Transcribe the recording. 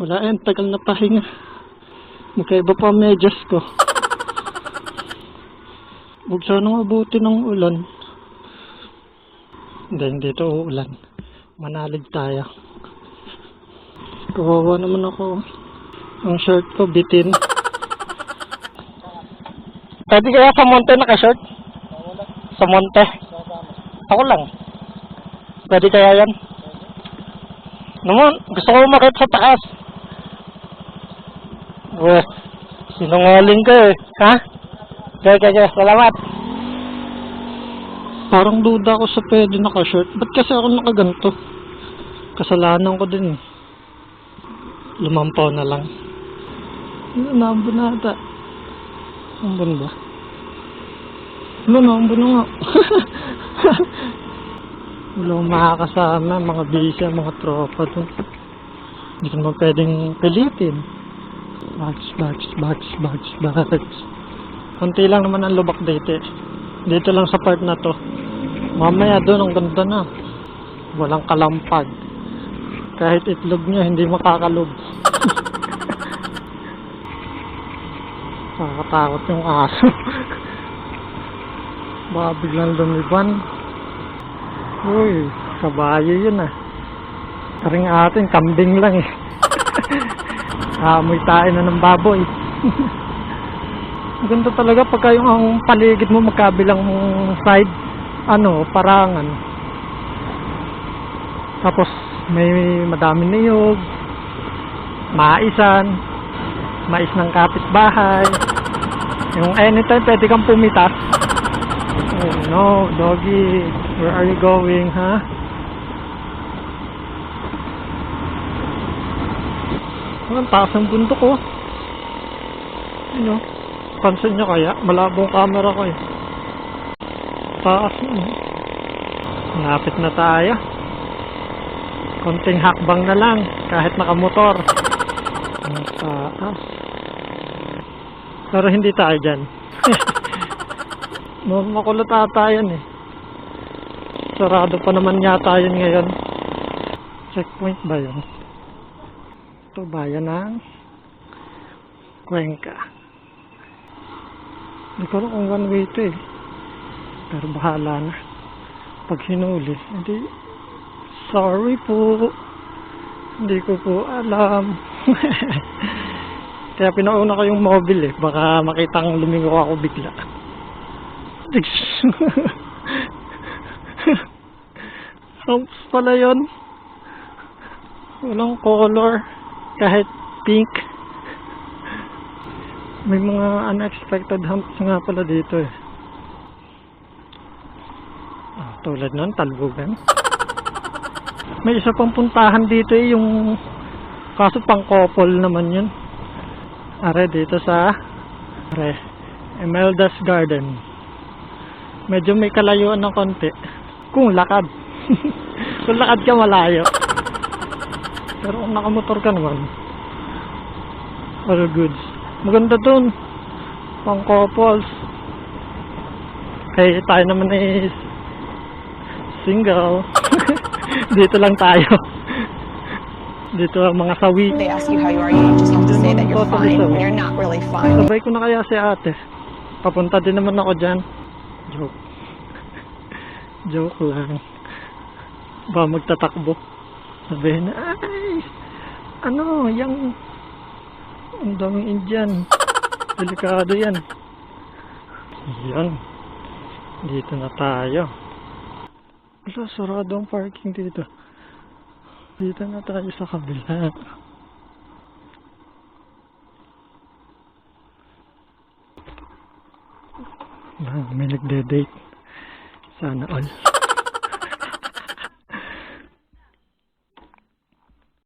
Wala yan, tagal na pahinga. Magkaiba pa ang medyas ko. Huwag sana mabuti ng ulan. Hindi ito uulan. Manalig tayo. Kawawa naman ako. Ang shirt ko bitin. Pwede kaya sa monte naka-shirt? Sa monte? Ako lang. Pwede kaya yan? Naman, gusto ko umakit sa taas. Weh, sinungaling ka eh. Ha? Kaya, salamat. Parang duda ako sa pwede naka-shirt. Ba't kasi ako nakaganto? Kasalanan ko din eh. Lumampaw na lang. Nambun na ata. Nambun ba? Nambun na nga. Wala akong makakasama, mga bisa, mga tropa dun. Hindi ko naman pwedeng pilitin. Bags. Kunti lang naman ang lubak dito eh. Dito lang sa part na to. Mamaya doon, ang ganda na. Walang kalampag. Kahit itlog niya, hindi makakalog. Nakakatakot yung aso. Baka biglang lumiban. Uy, kabayo yun ah. Karing atin, kambing lang eh. Amoy tayo na ng baboy. Maganda talaga pagka yung ang paligid mo magkabilang side, parangan. Tapos may madaming niyog, maisan, mais ng kapitbahay. Yung anytime pwede kang pumitas. Oh no, doggy, where are you going, ha? Ang taas ng bundok ko. Pansin nyo kaya? Malabong camera ko eh. Taas yun. Malapit na tayo. Konting hakbang na lang, kahit nakamotor. Ang taas. Pero hindi tayo dyan. Makulot ata yan eh. Sarado pa naman yata yun ngayon. Checkpoint ba yun? Ito bayan ng Cuenca. Hindi ko alam kung one way ito eh. Pero bahala na. Pag hinuli, hindi. Sorry po. Hindi ko po alam. Kaya pinauna ko yung mobile eh. Baka makitang lumingo ako bigla. Humps pala yun. Walang color. Kahit pink. May mga unexpected humps nga pala dito eh. Tulad nun, talbugan. May isa pang puntahan dito eh, yung kaso pang couple naman yun. Are dito sa Imelda's Garden. Medyo may kalayuan ng konti. Kung lakad. Kung lakad ka malayo. Pero kung nakamotor ka naman, all goods. Maganda dun. Pang couples. Kaya tayo naman is single. Dito lang tayo. Dito ang mga sawi. They ask you how you are, you just have to say that you're fine when you're not really fine. Sabay ko na kaya si ate. Papunta din naman ako dyan. Joke. Joke lang. Ba magtatakbo. Sabihin na, ay, yung ang daming Indian. Delikado yan. Yan. Dito na tayo. Wala, sarado ang parking dito. Dito na tayo sa kabila. May nagde-date. Sana all.